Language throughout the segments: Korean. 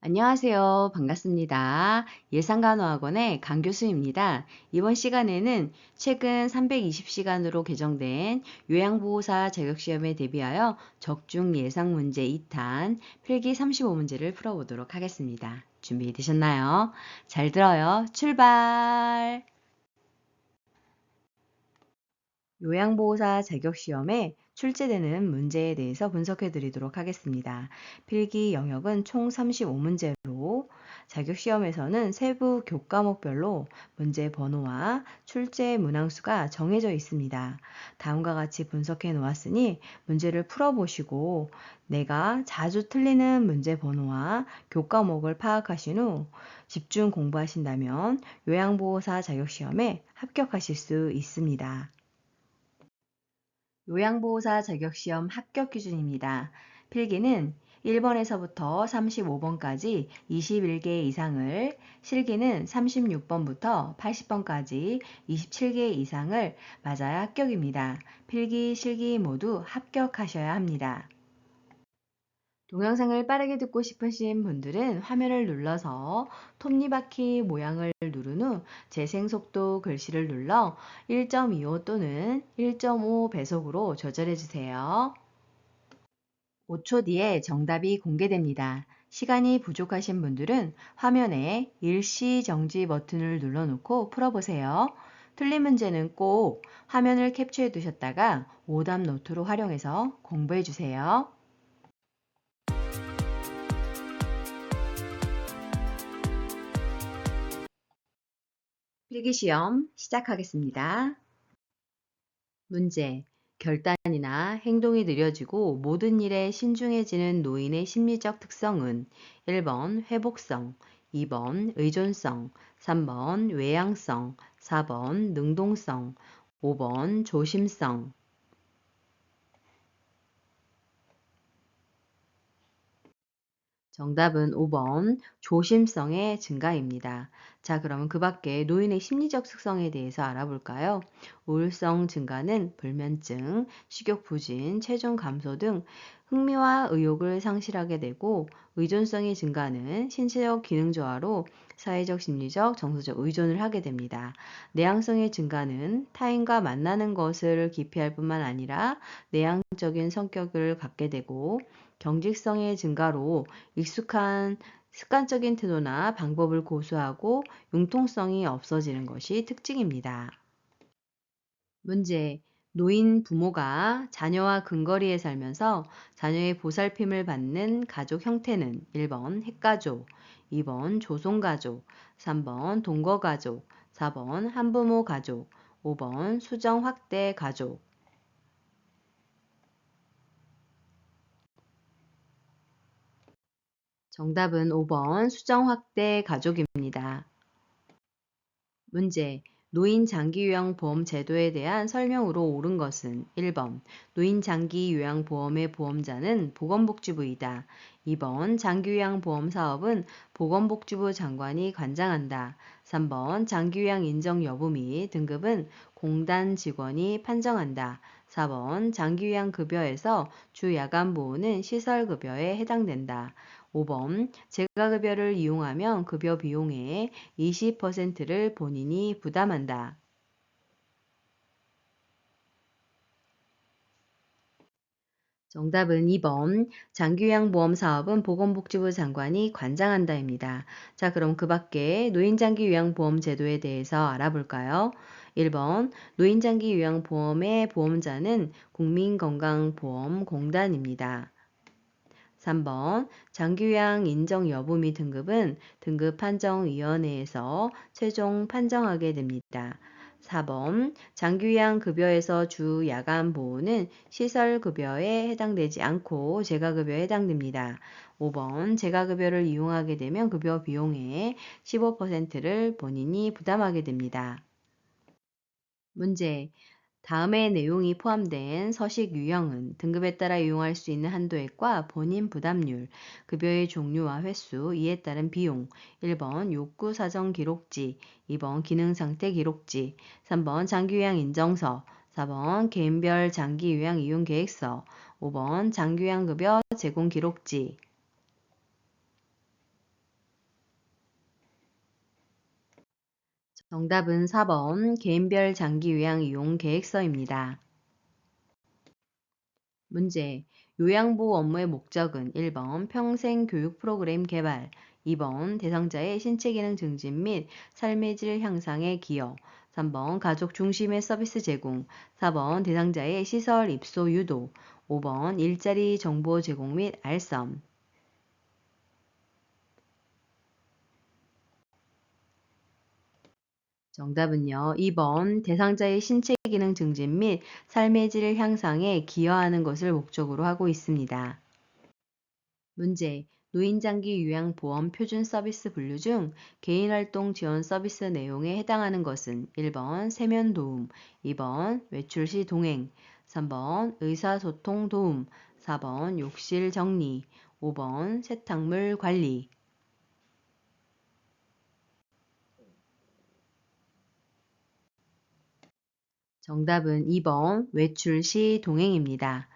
안녕하세요. 반갑습니다. 예상간호학원의 강교수입니다. 이번 시간에는 최근 320시간으로 개정된 요양보호사 자격시험에 대비하여 적중 예상 문제 2탄 필기 35문제를 풀어보도록 하겠습니다. 준비되셨나요? 잘 들어요. 출발! 요양보호사 자격시험에 출제되는 문제에 대해서 분석해 드리도록 하겠습니다. 필기 영역은 총 35문제로 자격시험에서는 세부 교과목별로 문제 번호와 출제 문항수가 정해져 있습니다. 다음과 같이 분석해 놓았으니 문제를 풀어보시고 내가 자주 틀리는 문제 번호와 교과목을 파악하신 후 집중 공부하신다면 요양보호사 자격시험에 합격하실 수 있습니다. 요양보호사 자격시험 합격 기준입니다. 필기는 1번에서부터 35번까지 21개 이상을, 실기는 36번부터 80번까지 27개 이상을 맞아야 합격입니다. 필기, 실기 모두 합격하셔야 합니다. 동영상을 빠르게 듣고 싶으신 분들은 화면을 눌러서 톱니바퀴 모양을 누른 후 재생속도 글씨를 눌러 1.25 또는 1.5 배속으로 조절해 주세요. 5초 뒤에 정답이 공개됩니다. 시간이 부족하신 분들은 화면에 일시 정지 버튼을 눌러놓고 풀어보세요. 틀린 문제는 꼭 화면을 캡처해 두셨다가 오답 노트로 활용해서 공부해 주세요. 필기시험 시작하겠습니다. 문제. 결단이나 행동이 느려지고 모든 일에 신중해지는 노인의 심리적 특성은 1번 회복성, 2번 의존성, 3번 외향성, 4번 능동성, 5번 조심성. 정답은 5번 조심성의 증가입니다. 자, 그러면 그 밖에 노인의 심리적 특성에 대해서 알아볼까요? 우울성 증가는 불면증, 식욕 부진, 체중 감소 등 흥미와 의욕을 상실하게 되고 의존성의 증가는 신체적 기능 저하로 사회적, 심리적, 정서적 의존을 하게 됩니다. 내향성의 증가는 타인과 만나는 것을 기피할 뿐만 아니라 내향적인 성격을 갖게 되고 경직성의 증가로 익숙한 습관적인 태도나 방법을 고수하고 융통성이 없어지는 것이 특징입니다. 문제. 노인 부모가 자녀와 근거리에 살면서 자녀의 보살핌을 받는 가족 형태는 1번 핵가족, 2번 조손가족, 3번 동거가족, 4번 한부모 가족, 5번 수정 확대 가족. 정답은 5번 수정 확대 가족입니다. 문제. 노인 장기요양보험 제도에 대한 설명으로 옳은 것은 1번 노인 장기요양보험의 보험자는 보건복지부이다. 2번 장기요양보험 사업은 보건복지부 장관이 관장한다. 3번 장기요양 인정 여부 및 등급은 공단 직원이 판정한다. 4번 장기요양급여에서 주야간보호는 시설급여에 해당된다. 5번 재가급여를 이용하면 급여 비용의 20%를 본인이 부담한다. 정답은 2번 장기요양보험 사업은 보건복지부 장관이 관장한다입니다. 자, 그럼 그 밖에 노인장기요양보험 제도에 대해서 알아볼까요? 1번 노인장기요양보험의 보험자는 국민건강보험공단입니다. 3번 장기요양 인정 여부 및 등급은 등급판정위원회에서 최종 판정하게 됩니다. 4번 장기요양 급여에서 주 야간 보호는 시설급여에 해당되지 않고 재가급여에 해당됩니다. 5번 재가급여를 이용하게 되면 급여 비용의 15%를 본인이 부담하게 됩니다. 문제. 다음의 내용이 포함된 서식 유형은 등급에 따라 이용할 수 있는 한도액과 본인 부담률, 급여의 종류와 횟수, 이에 따른 비용, 1번 욕구 사정 기록지, 2번 기능 상태 기록지, 3번 장기요양 인정서, 4번 개인별 장기요양 이용 계획서, 5번 장기요양 급여 제공 기록지. 정답은 4번 개인별 장기 요양 이용 계획서입니다. 문제. 요양보호 업무의 목적은 1번 평생 교육 프로그램 개발, 2번 대상자의 신체 기능 증진 및 삶의 질 향상에 기여, 3번 가족 중심의 서비스 제공, 4번 대상자의 시설 입소 유도, 5번 일자리 정보 제공 및 알선. 정답은요. 2번 대상자의 신체 기능 증진 및 삶의 질 향상에 기여하는 것을 목적으로 하고 있습니다. 문제. 노인장기 요양보험 표준 서비스 분류 중 개인활동 지원 서비스 내용에 해당하는 것은 1번 세면 도움, 2번 외출 시 동행, 3번 의사소통 도움, 4번 욕실 정리, 5번 세탁물 관리. 정답은 2번 외출 시 동행입니다.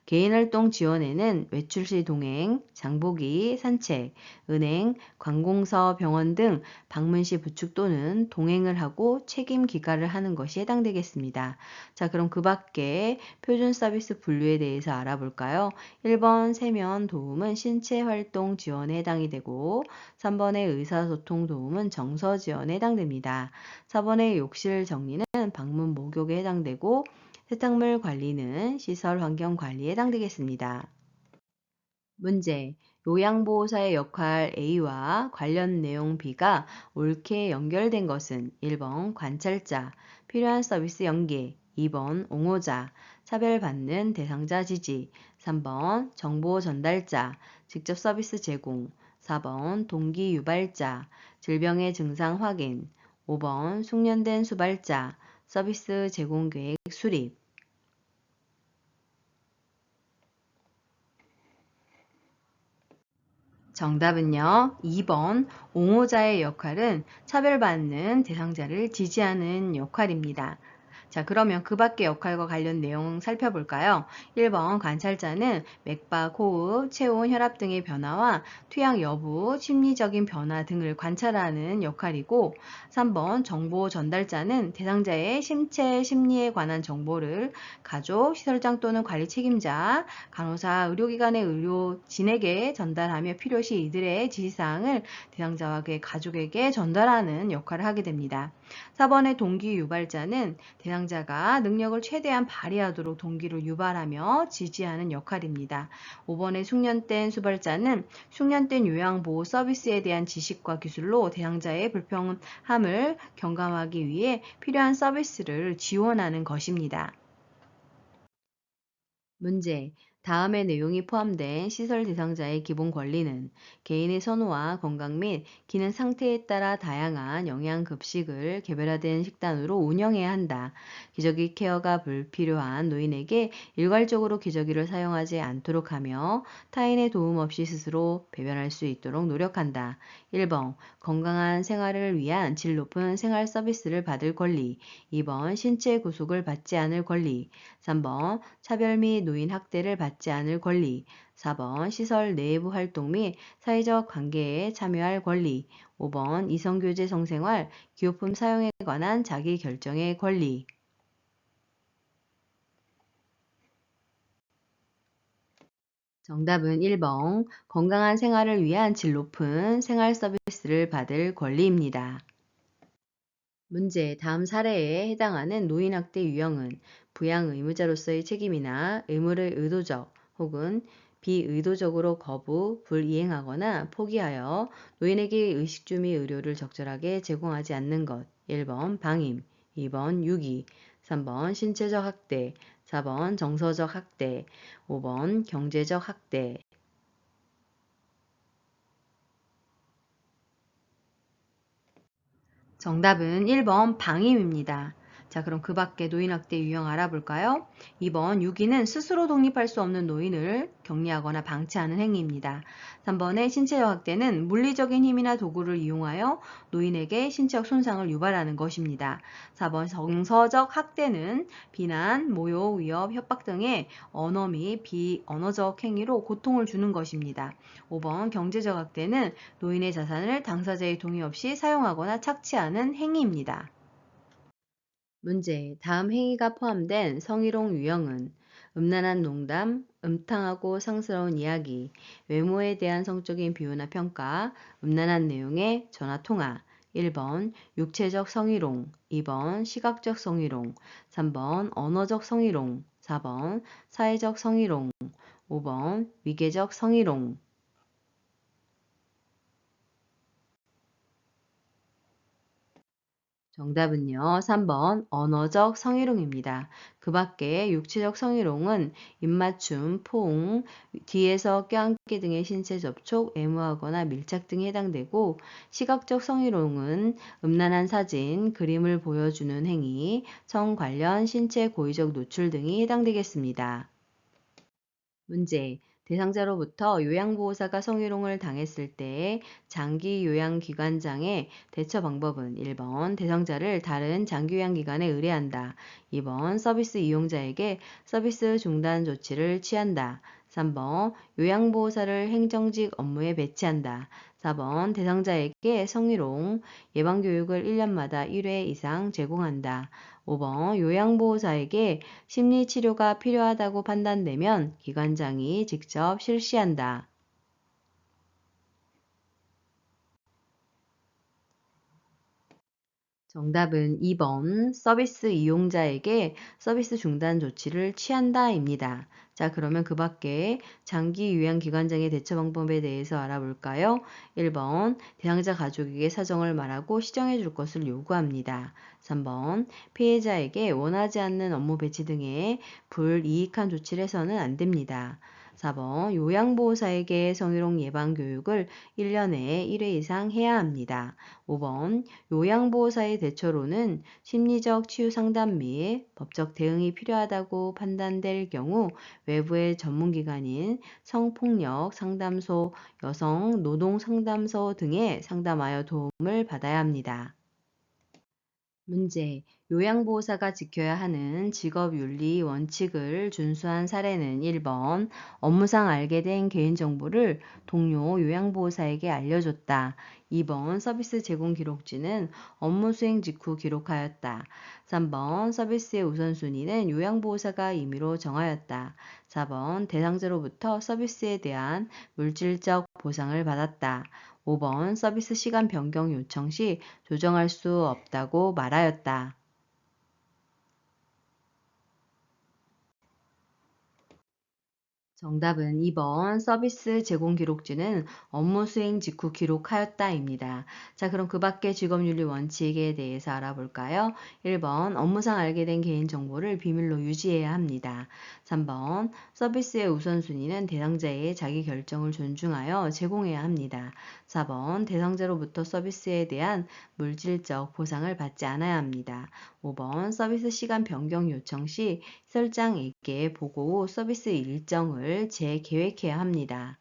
개인활동 지원에는 외출 시 동행, 장보기, 산책, 은행, 관공서, 병원 등 방문 시 부축 또는 동행을 하고 책임 기가를 하는 것이 해당되겠습니다. 자, 그럼 그 밖에 표준 서비스 분류에 대해서 알아볼까요? 1번 세면 도움은 신체 활동 지원에 해당이 되고 3번의 의사소통 도움은 정서 지원에 해당됩니다. 4번의 욕실 정리는 방문 목욕에 해당되고 세탁물 관리는 시설 환경 관리에 해당되겠습니다. 문제. 요양보호사의 역할 A와 관련 내용 B가 옳게 연결된 것은 1번 관찰자, 필요한 서비스 연계, 2번 옹호자, 차별받는 대상자 지지, 3번 정보 전달자, 직접 서비스 제공, 4번 동기 유발자, 질병의 증상 확인, 5번 숙련된 수발자, 서비스 제공 계획 수립. 정답은요. 2번 옹호자의 역할은 차별받는 대상자를 지지하는 역할입니다. 자, 그러면 그 밖의 역할과 관련 내용 살펴볼까요? 1번 관찰자는 맥박, 호흡, 체온, 혈압 등의 변화와 투약 여부, 심리적인 변화 등을 관찰하는 역할이고 3번 정보 전달자는 대상자의 신체, 심리에 관한 정보를 가족, 시설장 또는 관리 책임자, 간호사, 의료기관의 의료진에게 전달하며 필요시 이들의 지시사항을 대상자와 그의 가족에게 전달하는 역할을 하게 됩니다. 4번의 동기 유발자는 대상자가 능력을 최대한 발휘하도록 동기를 유발하며 지지하는 역할입니다. 5번의 숙련된 수발자는 숙련된 요양보호 서비스에 대한 지식과 기술로 대상자의 불평함을 경감하기 위해 필요한 서비스를 지원하는 것입니다. 문제. 다음의 내용이 포함된 시설 대상자의 기본 권리는 개인의 선호와 건강 및 기능 상태에 따라 다양한 영양 급식을 개별화된 식단으로 운영해야 한다. 기저귀 케어가 불필요한 노인에게 일괄적으로 기저귀를 사용하지 않도록 하며 타인의 도움 없이 스스로 배변할 수 있도록 노력한다. 1번. 건강한 생활을 위한 질 높은 생활 서비스를 받을 권리. 2번. 신체 구속을 받지 않을 권리. 3번 차별 및 노인 학대를 받지 않을 권리, 4번 시설 내부 활동 및 사회적 관계에 참여할 권리, 5번 이성교제 성생활, 기호품 사용에 관한 자기 결정의 권리. 정답은 1번 건강한 생활을 위한 질 높은 생활 서비스를 받을 권리입니다. 문제. 다음 사례에 해당하는 노인학대 유형은 부양 의무자로서의 책임이나 의무를 의도적 혹은 비의도적으로 거부, 불이행하거나 포기하여 노인에게 의식주 및 의료를 적절하게 제공하지 않는 것. 1번 방임, 2번 유기, 3번 신체적 학대, 4번 정서적 학대, 5번 경제적 학대. 정답은 1번 방임입니다. 자, 그럼 그 밖에 노인학대 유형 알아볼까요? 2번, 유기는 스스로 독립할 수 없는 노인을 격리하거나 방치하는 행위입니다. 3번의 신체적 학대는 물리적인 힘이나 도구를 이용하여 노인에게 신체적 손상을 유발하는 것입니다. 4번, 정서적 학대는 비난, 모욕, 위협, 협박 등의 언어 및 비언어적 행위로 고통을 주는 것입니다. 5번, 경제적 학대는 노인의 자산을 당사자의 동의 없이 사용하거나 착취하는 행위입니다. 문제. 다음 행위가 포함된 성희롱 유형은 음란한 농담, 음탕하고 상스러운 이야기, 외모에 대한 성적인 비유나 평가, 음란한 내용의 전화통화. 1번 육체적 성희롱, 2번 시각적 성희롱, 3번 언어적 성희롱, 4번 사회적 성희롱, 5번 위계적 성희롱. 정답은요, 3번 언어적 성희롱입니다. 그 밖에 육체적 성희롱은 입맞춤, 포옹, 뒤에서 껴안기 등의 신체 접촉, 애무하거나 밀착 등이 해당되고, 시각적 성희롱은 음란한 사진, 그림을 보여주는 행위, 성 관련 신체 고의적 노출 등이 해당되겠습니다. 문제. 대상자로부터 요양보호사가 성희롱을 당했을 때 장기 요양기관장의 대처 방법은 1번 대상자를 다른 장기요양기관에 의뢰한다. 2번 서비스 이용자에게 서비스 중단 조치를 취한다. 3번 요양보호사를 행정직 업무에 배치한다. 4번 대상자에게 성희롱 예방교육을 1년마다 1회 이상 제공한다. 5번 요양보호사에게 심리치료가 필요하다고 판단되면 기관장이 직접 실시한다. 정답은 2번 서비스 이용자에게 서비스 중단 조치를 취한다입니다. 자, 그러면 그 밖에 장기 요양기관장의 대처 방법에 대해서 알아볼까요? 1번 대상자 가족에게 사정을 말하고 시정해 줄 것을 요구합니다. 3번 피해자에게 원하지 않는 업무 배치 등의 불이익한 조치를 해서는 안 됩니다. 4번 요양보호사에게 성희롱 예방 교육을 1년에 1회 이상 해야 합니다. 5번 요양보호사의 대처로는 심리적 치유 상담 및 법적 대응이 필요하다고 판단될 경우 외부의 전문기관인 성폭력 상담소, 여성 노동 상담소 등에 상담하여 도움을 받아야 합니다. 문제. 요양보호사가 지켜야 하는 직업윤리 원칙을 준수한 사례는 1번 업무상 알게 된 개인정보를 동료 요양보호사에게 알려줬다. 2번 서비스 제공 기록지는 업무 수행 직후 기록하였다. 3번 서비스의 우선순위는 요양보호사가 임의로 정하였다. 4번 대상자로부터 서비스에 대한 물질적 보상을 받았다. 5번 서비스 시간 변경 요청 시 조정할 수 없다고 말하였다. 정답은 2번 서비스 제공 기록지는 업무 수행 직후 기록하였다입니다. 자, 그럼 그 밖의 직업윤리 원칙에 대해서 알아볼까요? 1번 업무상 알게 된 개인정보를 비밀로 유지해야 합니다. 3번 서비스의 우선순위는 대상자의 자기 결정을 존중하여 제공해야 합니다. 4번 대상자로부터 서비스에 대한 물질적 보상을 받지 않아야 합니다. 5번 서비스 시간 변경 요청 시 시설장에게 보고 후 서비스 일정을 재계획해야 합니다.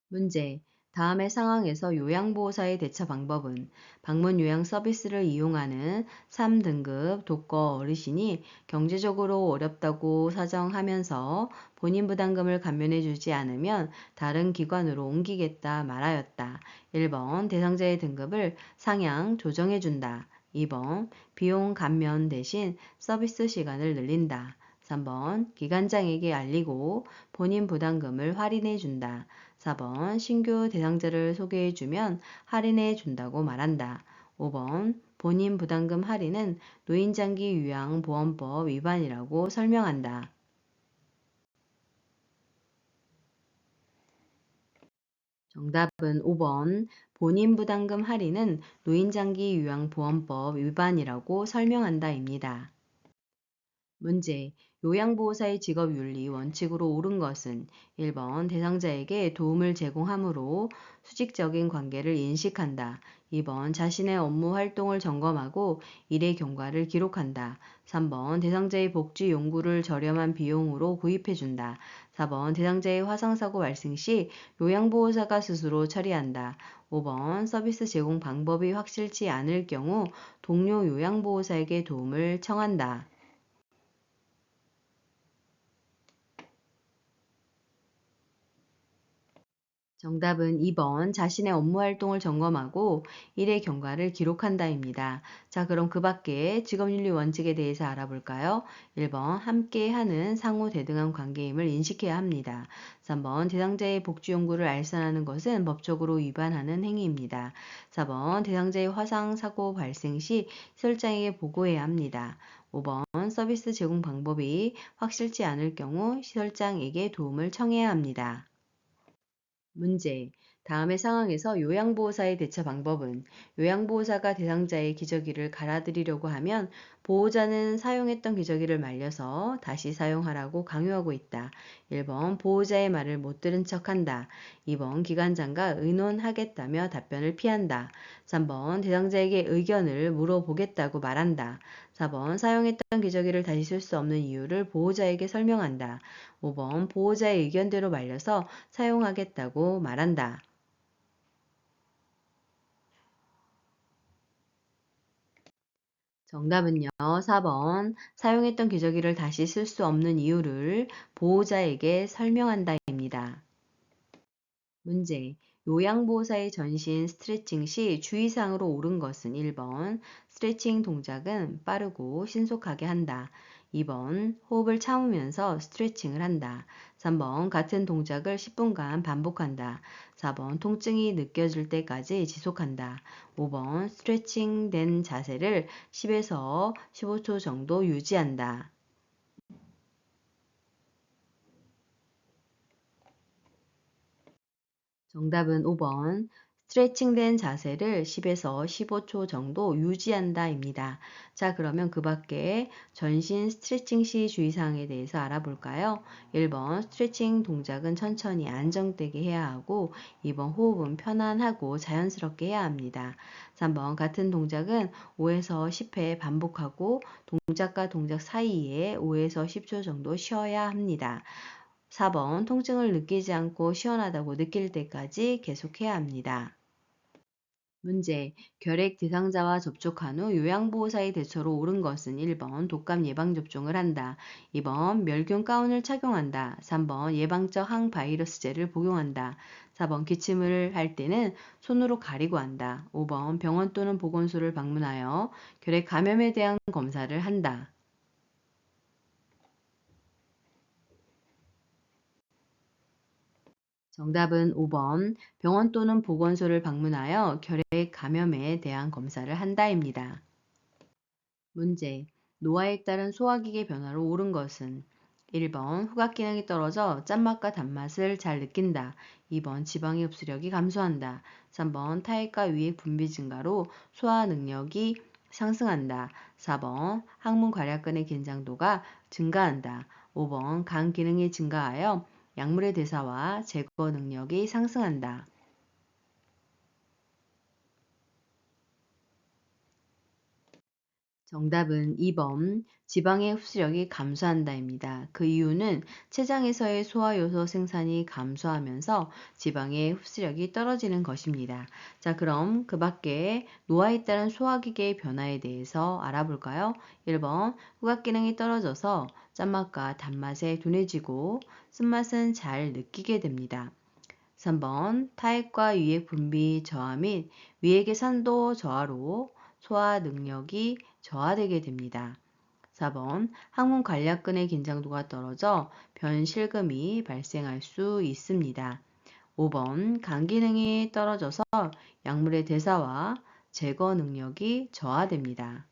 문제. 다음의 상황에서 요양보호사의 대처 방법은 방문 요양 서비스를 이용하는 3등급 독거 어르신이 경제적으로 어렵다고 사정하면서 본인 부담금을 감면해주지 않으면 다른 기관으로 옮기겠다 말하였다. 1번 대상자의 등급을 상향 조정해준다. 2번 비용 감면 대신 서비스 시간을 늘린다. 3번 기관장에게 알리고 본인 부담금을 할인해 준다. 4번 신규 대상자를 소개해 주면 할인해 준다고 말한다. 5번 본인 부담금 할인은 노인장기 요양보험법 위반이라고 설명한다. 정답은 5번 본인 부담금 할인은 노인장기 요양보험법 위반이라고 설명한다입니다. 문제. 요양보호사의 직업윤리 원칙으로 옳은 것은 1번 대상자에게 도움을 제공하므로 수직적인 관계를 인식한다. 2번 자신의 업무 활동을 점검하고 일의 경과를 기록한다. 3번 대상자의 복지 용구를 저렴한 비용으로 구입해준다. 4번 대상자의 화상사고 발생 시 요양보호사가 스스로 처리한다. 5번 서비스 제공 방법이 확실치 않을 경우 동료 요양보호사에게 도움을 청한다. 정답은 2번 자신의 업무 활동을 점검하고 일의 경과를 기록한다입니다. 자, 그럼 그 밖에 직업윤리 원칙에 대해서 알아볼까요? 1번 함께 하는 상호 대등한 관계임을 인식해야 합니다. 3번 대상자의 복지 요구를 알선하는 것은 법적으로 위반하는 행위입니다. 4번 대상자의 화상 사고 발생 시 시설장에게 보고해야 합니다. 5번 서비스 제공 방법이 확실치 않을 경우 시설장에게 도움을 청해야 합니다. 문제. 다음의 상황에서 요양보호사의 대처 방법은 요양보호사가 대상자의 기저귀를 갈아드리려고 하면 보호자는 사용했던 기저귀를 말려서 다시 사용하라고 강요하고 있다. 1번 보호자의 말을 못 들은 척한다. 2번 기관장과 의논하겠다며 답변을 피한다. 3번 대상자에게 의견을 물어보겠다고 말한다. 4번 사용했던 기저귀를 다시 쓸 수 없는 이유를 보호자에게 설명한다. 5번 보호자의 의견대로 말려서 사용하겠다고 말한다. 정답은요. 4번 사용했던 기저귀를 다시 쓸 수 없는 이유를 보호자에게 설명한다입니다. 문제. 요양보호사의 전신 스트레칭 시 주의사항으로 옳은 것은 1번 스트레칭 동작은 빠르고 신속하게 한다. 2번 호흡을 참으면서 스트레칭을 한다. 3번 같은 동작을 10분간 반복한다. 4번 통증이 느껴질 때까지 지속한다. 5번 스트레칭 된 자세를 10에서 15초 정도 유지한다. 정답은 5번. 스트레칭된 자세를 10에서 15초 정도 유지한다입니다. 자, 그러면 그 밖에 전신 스트레칭 시 주의사항에 대해서 알아볼까요? 1번 스트레칭 동작은 천천히 안정되게 해야 하고 2번 호흡은 편안하고 자연스럽게 해야 합니다. 3번 같은 동작은 5에서 10회 반복하고 동작과 동작 사이에 5에서 10초 정도 쉬어야 합니다. 4번 통증을 느끼지 않고 시원하다고 느낄 때까지 계속해야 합니다. 문제. 결핵 대상자와 접촉한 후 요양보호사의 대처로 옳은 것은 1번 독감 예방접종을 한다. 2번 멸균 가운을 착용한다. 3번 예방적 항바이러스제를 복용한다. 4번 기침을 할 때는 손으로 가리고 한다. 5번 병원 또는 보건소를 방문하여 결핵 감염에 대한 검사를 한다. 정답은 5번 병원 또는 보건소를 방문하여 결핵 감염에 대한 검사를 한다입니다. 문제. 노화에 따른 소화기계 변화로 옳은 것은 1번 후각 기능이 떨어져 짠맛과 단맛을 잘 느낀다. 2번 지방의 흡수력이 감소한다. 3번 타액과 위액 분비 증가로 소화 능력이 상승한다. 4번 항문 괄약근의 긴장도가 증가한다. 5번 간 기능이 증가하여 약물의 대사와 제거 능력이 상승한다. 정답은 2번 지방의 흡수력이 감소한다입니다. 그 이유는 췌장에서의 소화효소 생산이 감소하면서 지방의 흡수력이 떨어지는 것입니다. 자, 그럼 그 밖에 노화에 따른 소화기계의 변화에 대해서 알아볼까요? 1번 후각 기능이 떨어져서 짠맛과 단맛에 둔해지고 쓴맛은 잘 느끼게 됩니다. 3번 타액과 위액 분비 저하 및 위액의 산도 저하로 소화 능력이 저하되게 됩니다. 4번 항문 관략근의 긴장도가 떨어져 변실금이 발생할 수 있습니다. 5번 간 기능이 떨어져서 약물의 대사와 제거 능력이 저하됩니다.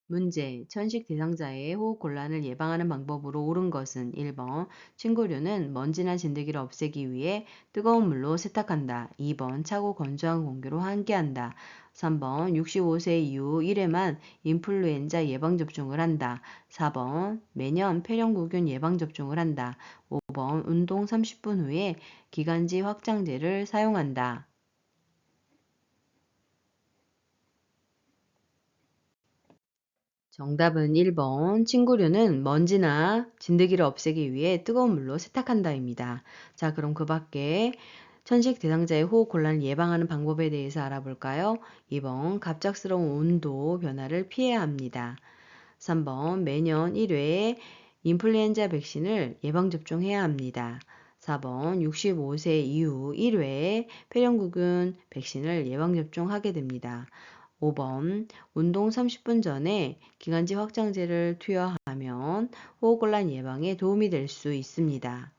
문제, 천식 대상자의 호흡 곤란을 예방하는 방법으로 옳은 것은 1번, 침구류는 먼지나 진드기를 없애기 위해 뜨거운 물로 세탁한다. 2번, 차고 건조한 공기로 환기한다. 3번, 65세 이후 1회만 인플루엔자 예방접종을 한다. 4번, 매년 폐렴구균 예방접종을 한다. 5번, 운동 30분 후에 기관지 확장제를 사용한다. 정답은 1번. 친구류는 먼지나 진드기를 없애기 위해 뜨거운 물로 세탁한다입니다. 자, 그럼 그 밖에 천식 대상자의 호흡 곤란을 예방하는 방법에 대해서 알아볼까요? 2번. 갑작스러운 온도 변화를 피해야 합니다. 3번. 매년 1회 인플루엔자 백신을 예방접종해야 합니다. 4번. 65세 이후 1회 폐렴구균 백신을 예방접종하게 됩니다. 5번 운동 30분 전에 기관지 확장제를 투여하면 호흡곤란 예방에 도움이 될 수 있습니다.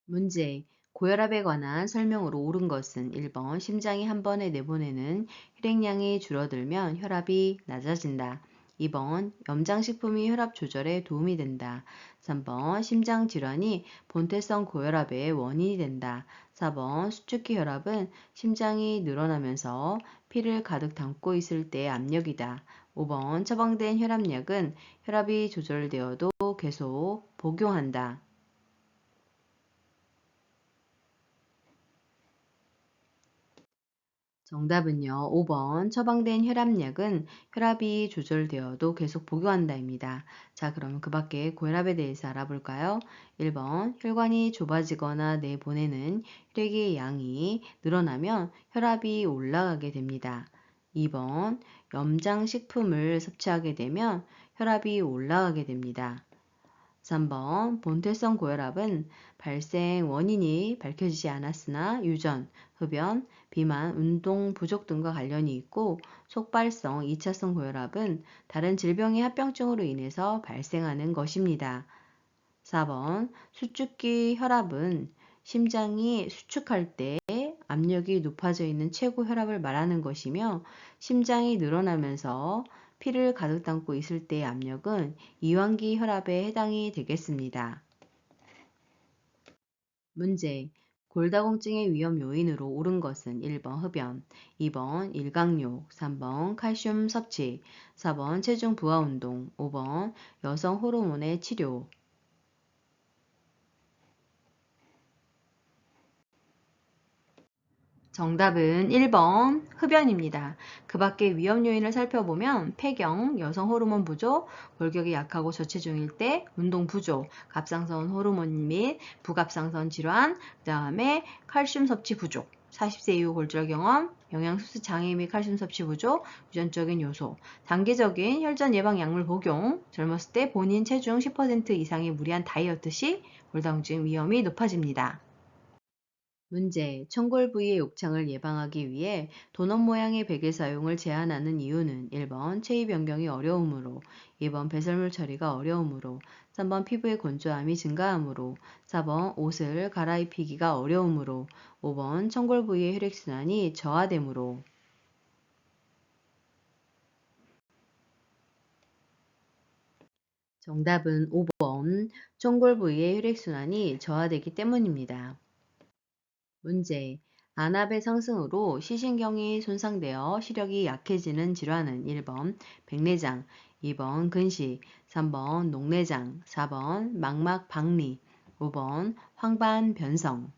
문제. 고혈압에 관한 설명으로 옳은 것은 1번 심장이 한 번에 내보내는 혈액량이 줄어들면 혈압이 낮아진다. 2번 염장식품이 혈압 조절에 도움이 된다. 3번 심장질환이 본태성 고혈압의 원인이 된다. 4번 수축기 혈압은 심장이 늘어나면서 피를 가득 담고 있을 때의 압력이다. 5번 처방된 혈압약은 혈압이 조절되어도 계속 복용한다. 정답은요. 5번 처방된 혈압약은 혈압이 조절되어도 계속 복용한다입니다. 자, 그럼 그 밖에 고혈압에 대해서 알아볼까요? 1번 혈관이 좁아지거나 내보내는 혈액의 양이 늘어나면 혈압이 올라가게 됩니다. 2번 염장식품을 섭취하게 되면 혈압이 올라가게 됩니다. 3번 본태성 고혈압은 발생 원인이 밝혀지지 않았으나 유전, 흡연, 비만, 운동 부족 등과 관련이 있고 속발성 2차성 고혈압은 다른 질병의 합병증으로 인해서 발생하는 것입니다. 4번 수축기 혈압은 심장이 수축할 때 압력이 높아져 있는 최고 혈압을 말하는 것이며 심장이 늘어나면서 피를 가득 담고 있을 때의 압력은 이완기 혈압에 해당이 되겠습니다. 문제. 골다공증의 위험 요인으로 옳은 것은 1번 흡연, 2번 일광욕, 3번 칼슘 섭취, 4번 체중 부하 운동, 5번 여성 호르몬의 치료. 정답은 1번 흡연입니다. 그 밖에 위험 요인을 살펴보면 폐경, 여성 호르몬 부족, 골격이 약하고 저체중일 때, 운동 부족, 갑상선 호르몬 및 부갑상선 질환, 그 다음에 칼슘 섭취 부족, 40세 이후 골절 경험, 영양소수 장애 및 칼슘 섭취 부족, 유전적인 요소, 단기적인 혈전 예방 약물 복용, 젊었을 때 본인 체중 10% 이상의 무리한 다이어트 시 골다공증 위험이 높아집니다. 문제. 천골 부위의 욕창을 예방하기 위해 도넛 모양의 베개 사용을 제한하는 이유는 1번 체위 변경이 어려우므로, 2번 배설물 처리가 어려우므로, 3번 피부의 건조함이 증가하므로, 4번 옷을 갈아입히기가 어려우므로, 5번 천골 부위의 혈액순환이 저하되므로. 정답은 5번 천골 부위의 혈액순환이 저하되기 때문입니다. 문제. 안압의 상승으로 시신경이 손상되어 시력이 약해지는 질환은 1번 백내장, 2번 근시, 3번 녹내장, 4번 망막 박리, 5번 황반변성.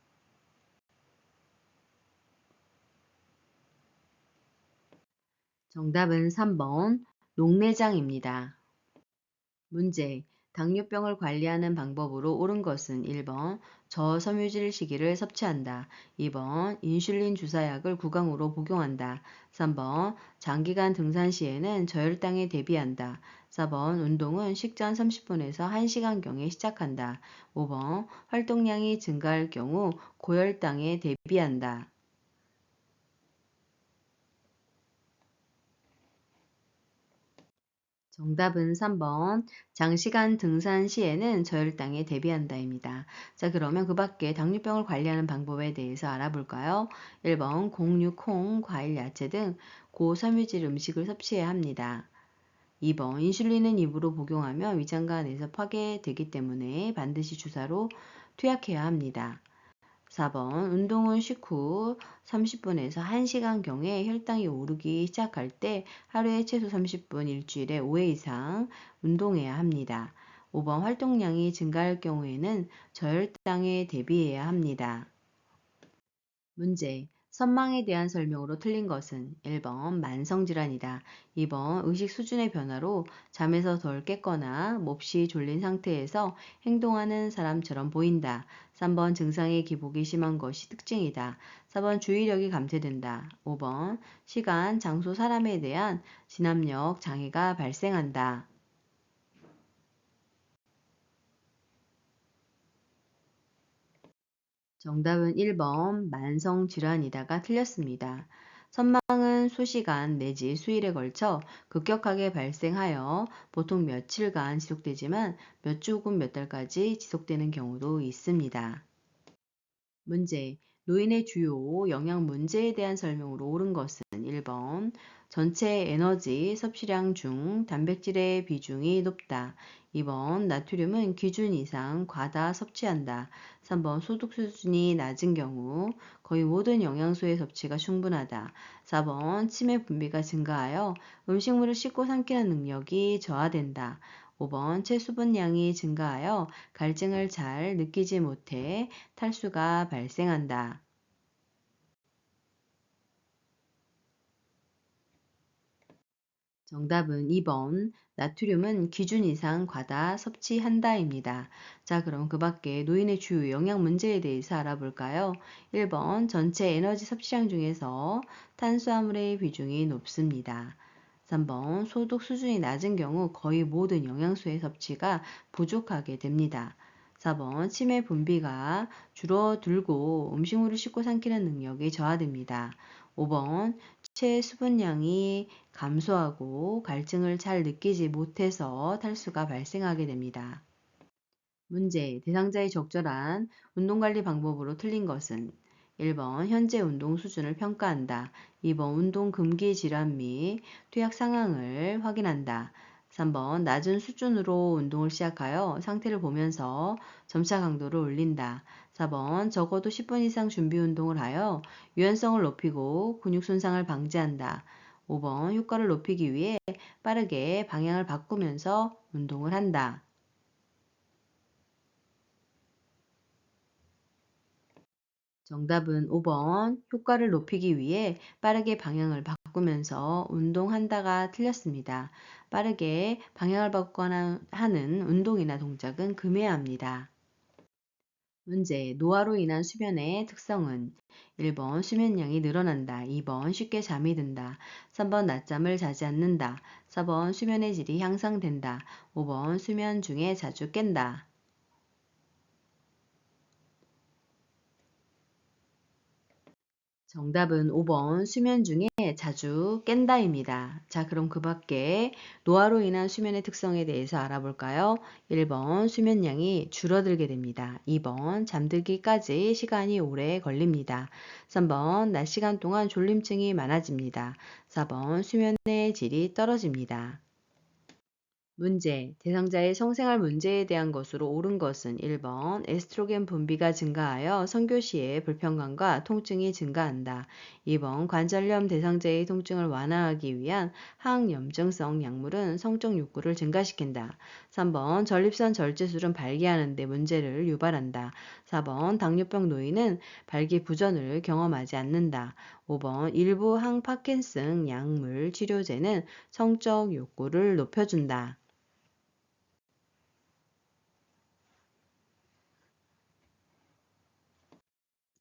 정답은 3번 녹내장입니다. 문제. 당뇨병을 관리하는 방법으로 옳은 것은 1번 저섬유질 시기를 섭취한다. 2번 인슐린 주사약을 구강으로 복용한다. 3번 장기간 등산 시에는 저혈당에 대비한다. 4번 운동은 식전 30분에서 1시간경에 시작한다. 5번 활동량이 증가할 경우 고혈당에 대비한다. 정답은 3번. 장시간 등산 시에는 저혈당에 대비한다입니다. 자, 그러면 그 밖에 당뇨병을 관리하는 방법에 대해서 알아볼까요? 1번 공유, 콩, 과일, 야채 등 고섬유질 음식을 섭취해야 합니다. 2번 인슐린은 입으로 복용하면 위장관 안에서 파괴되기 때문에 반드시 주사로 투약해야 합니다. 4번 운동 후 식후 30분에서 1시간경에 혈당이 오르기 시작할 때 하루에 최소 30분, 일주일에 5회 이상 운동해야 합니다. 5번 활동량이 증가할 경우에는 저혈당에 대비해야 합니다. 문제. 선망에 대한 설명으로 틀린 것은 1번 만성질환이다. 2번 의식 수준의 변화로 잠에서 덜 깼거나 몹시 졸린 상태에서 행동하는 사람처럼 보인다. 3번 증상의 기복이 심한 것이 특징이다. 4번 주의력이 감퇴된다. 5번 시간, 장소, 사람에 대한 진압력 장애가 발생한다. 정답은 1번 만성질환이다가 틀렸습니다. 선망은 수시간 내지 수일에 걸쳐 급격하게 발생하여 보통 며칠간 지속되지만 몇 주 혹은 몇 달까지 지속되는 경우도 있습니다. 문제. 노인의 주요 영양 문제에 대한 설명으로 옳은 것은 1번 전체 에너지 섭취량 중 단백질의 비중이 높다. 2번 나트륨은 기준 이상 과다 섭취한다. 3번 소득 수준이 낮은 경우 거의 모든 영양소의 섭취가 충분하다. 4번 치매 분비가 증가하여 음식물을 씹고 삼키는 능력이 저하된다. 5번 체수분량이 증가하여 갈증을 잘 느끼지 못해 탈수가 발생한다. 정답은 2번 나트륨은 기준 이상 과다 섭취한다입니다. 자, 그럼 그 밖에 노인의 주요 영양 문제에 대해서 알아볼까요? 1번 전체 에너지 섭취량 중에서 탄수화물의 비중이 높습니다. 3번 소득 수준이 낮은 경우 거의 모든 영양소의 섭취가 부족하게 됩니다. 4번 치매 분비가 줄어들고 음식물을 씹고 삼키는 능력이 저하됩니다. 5번 체수분량이 감소하고 갈증을 잘 느끼지 못해서 탈수가 발생하게 됩니다. 문제. 대상자의 적절한 운동관리 방법으로 틀린 것은 1번 현재 운동 수준을 평가한다. 2번 운동 금기 질환 및 투약 상황을 확인한다. 3번 낮은 수준으로 운동을 시작하여 상태를 보면서 점차 강도를 올린다. 4번 적어도 10분 이상 준비 운동을 하여 유연성을 높이고 근육 손상을 방지한다. 5번 효과를 높이기 위해 빠르게 방향을 바꾸면서 운동을 한다. 정답은 5번 효과를 높이기 위해 빠르게 방향을 바꾸면서 운동한다가 틀렸습니다. 빠르게 방향을 바꾸거나 하는 운동이나 동작은 금해야 합니다. 문제. 노화로 인한 수면의 특성은 1번 수면량이 늘어난다. 2번 쉽게 잠이 든다. 3번 낮잠을 자지 않는다. 4번 수면의 질이 향상된다. 5번 수면 중에 자주 깬다. 정답은 5번 수면 중에 자주 깬다입니다. 자, 그럼 그 밖에 노화로 인한 수면의 특성에 대해서 알아볼까요? 1번 수면량이 줄어들게 됩니다. 2번 잠들기까지 시간이 오래 걸립니다. 3번 낮 시간 동안 졸림증이 많아집니다. 4번 수면의 질이 떨어집니다. 문제. 대상자의 성생활 문제에 대한 것으로 옳은 것은 1번 에스트로겐 분비가 증가하여 성교 시에 불편감과 통증이 증가한다. 2번 관절염 대상자의 통증을 완화하기 위한 항염증성 약물은 성적 욕구를 증가시킨다. 3번 전립선 절제술은 발기하는 데 문제를 유발한다. 4번 당뇨병 노인은 발기부전을 경험하지 않는다. 5번 일부 항파킨슨 약물 치료제는 성적 욕구를 높여준다.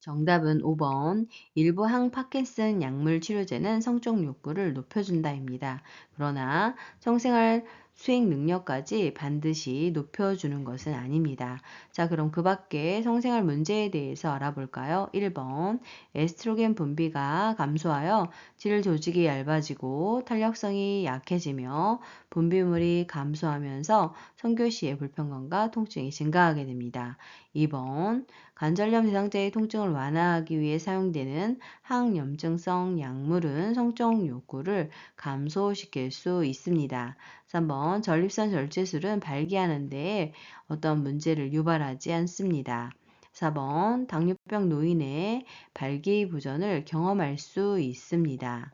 정답은 5번 일부 항파킨슨 약물 치료제는 성적 욕구를 높여준다입니다. 그러나 성생활 수행 능력까지 반드시 높여주는 것은 아닙니다. 자, 그럼 그 밖에 성생활 문제에 대해서 알아볼까요? 1번 에스트로겐 분비가 감소하여 질 조직이 얇아지고 탄력성이 약해지며 분비물이 감소하면서 성교 시에 불편감과 통증이 증가하게 됩니다. 2번 관절염 대상자의 통증을 완화하기 위해 사용되는 항염증성 약물은 성적 욕구를 감소시킬 수 있습니다. 3번 전립선 절제술은 발기하는 데 어떤 문제를 유발하지 않습니다. 4번 당뇨병 노인의 발기부전을 경험할 수 있습니다.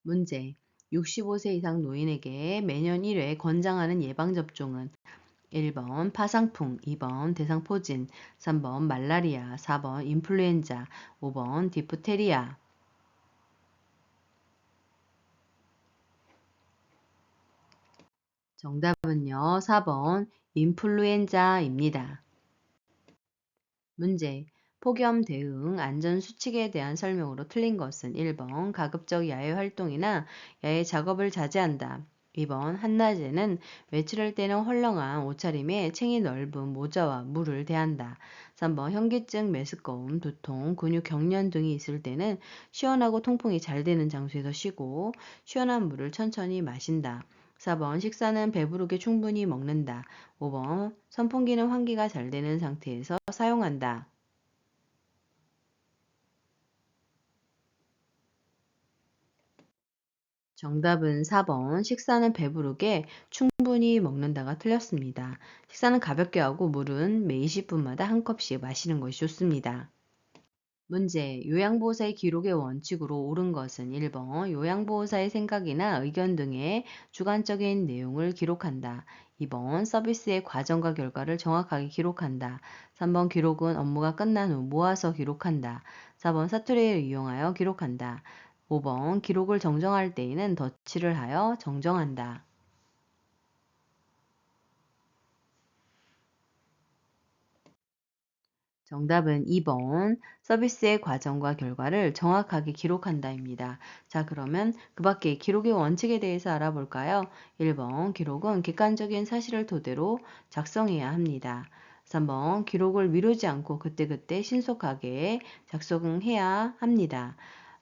문제 65세 이상 노인에게 매년 1회 권장하는 예방접종은 1번 파상풍, 2번 대상포진, 3번 말라리아, 4번 인플루엔자, 5번 디프테리아. 정답은요, 4번 인플루엔자입니다. 문제. 폭염 대응 안전 수칙에 대한 설명으로 틀린 것은 1번 가급적 야외 활동이나 야외 작업을 자제한다. 2번 한낮에는 외출할 때는 헐렁한 옷차림에 챙이 넓은 모자와 물을 대한다. 3번 현기증, 메스꺼움, 두통, 근육 경련 등이 있을 때는 시원하고 통풍이 잘 되는 장소에서 쉬고 시원한 물을 천천히 마신다. 4번 식사는 배부르게 충분히 먹는다. 5번 선풍기는 환기가 잘 되는 상태에서 사용한다. 정답은 4번 식사는 배부르게 충분히 먹는다가 틀렸습니다. 식사는 가볍게 하고 물은 매 20분마다 한 컵씩 마시는 것이 좋습니다. 문제. 요양보호사의 기록의 원칙으로 옳은 것은 1번 요양보호사의 생각이나 의견 등의 주관적인 내용을 기록한다. 2번 서비스의 과정과 결과를 정확하게 기록한다. 3번 기록은 업무가 끝난 후 모아서 기록한다. 4번 사투리를 이용하여 기록한다. 5번 기록을 정정할 때에는 덧칠을 하여 정정한다. 정답은 2번 서비스의 과정과 결과를 정확하게 기록한다입니다. 자, 그러면 그 밖에 기록의 원칙에 대해서 알아볼까요? 1번 기록은 객관적인 사실을 토대로 작성해야 합니다. 3번 기록을 미루지 않고 그때그때 신속하게 작성해야 합니다.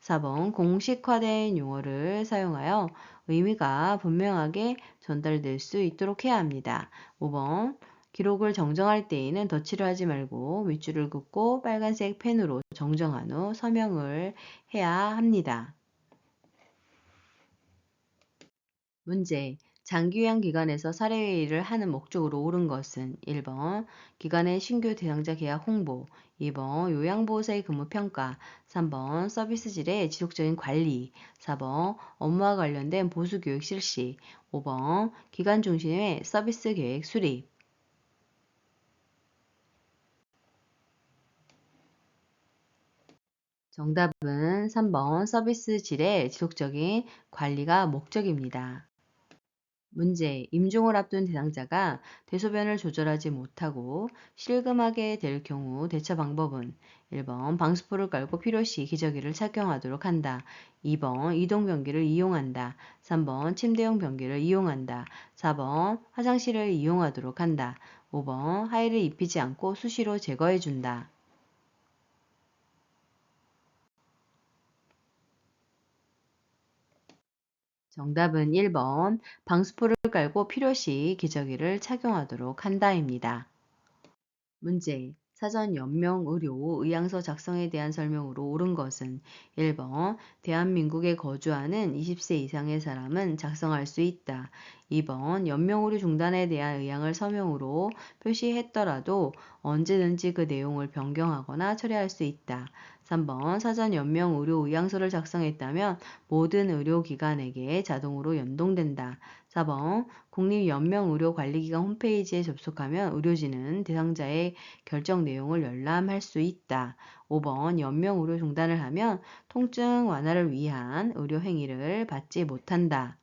4번 공식화된 용어를 사용하여 의미가 분명하게 전달될 수 있도록 해야 합니다. 5번 기록을 정정할 때에는 덧칠을 하지 말고 밑줄을 긋고 빨간색 펜으로 정정한 후 서명을 해야 합니다. 문제. 장기요양 기관에서 사례회의를 하는 목적으로 옳은 것은 1번 기관의 신규 대상자 계약 홍보, 2번 요양보호사의 근무 평가, 3번 서비스 질의 지속적인 관리, 4번 업무와 관련된 보수교육 실시, 5번 기관 중심의 서비스 계획 수립. 정답은 3번 서비스 질의 지속적인 관리가 목적입니다. 문제. 임종을 앞둔 대상자가 대소변을 조절하지 못하고 실금하게 될 경우 대처 방법은 1번 방수포를 깔고 필요시 기저귀를 착용하도록 한다. 2번 이동변기를 이용한다. 3번 침대용 변기를 이용한다. 4번 화장실을 이용하도록 한다. 5번 하의를 입히지 않고 수시로 제거해준다. 정답은 1번 방수포를 깔고 필요시 기저귀를 착용하도록 한다입니다. 문제. 사전 연명 의료 의향서 작성에 대한 설명으로 옳은 것은 1번 대한민국에 거주하는 20세 이상의 사람은 작성할 수 있다. 2번 연명 의료 중단에 대한 의향을 서명으로 표시했더라도 언제든지 그 내용을 변경하거나 처리할 수 있다. 3번 사전 연명 의료 의향서를 작성했다면 모든 의료기관에게 자동으로 연동된다. 4번 국립연명의료관리기관 홈페이지에 접속하면 의료진은 대상자의 결정 내용을 열람할 수 있다. 5번 연명의료 중단을 하면 통증 완화를 위한 의료 행위를 받지 못한다.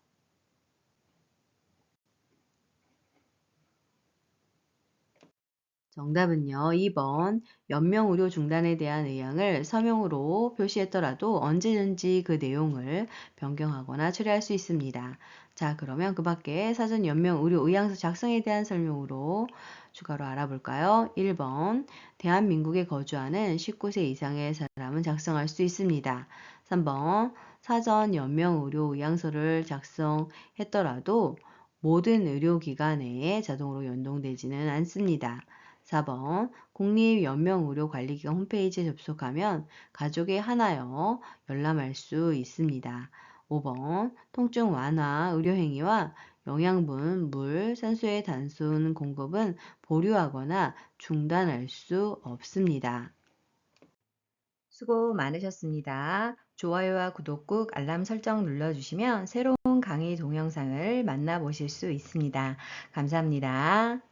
정답은요. 2번 연명의료 중단에 대한 의향을 서명으로 표시했더라도 언제든지 그 내용을 변경하거나 처리할 수 있습니다. 자, 그러면 그 밖에 사전 연명의료 의향서 작성에 대한 설명으로 추가로 알아볼까요? 1번 대한민국에 거주하는 19세 이상의 사람은 작성할 수 있습니다. 3번 사전 연명의료 의향서를 작성했더라도 모든 의료기관에 자동으로 연동되지는 않습니다. 4번 국립연명의료관리기관 홈페이지에 접속하면 가족에 한하여 열람할 수 있습니다. 5번 통증 완화 의료행위와 영양분, 물, 산소의 단순 공급은 보류하거나 중단할 수 없습니다. 수고 많으셨습니다. 좋아요와 구독 꾹 알람 설정 눌러주시면 새로운 강의 동영상을 만나보실 수 있습니다. 감사합니다.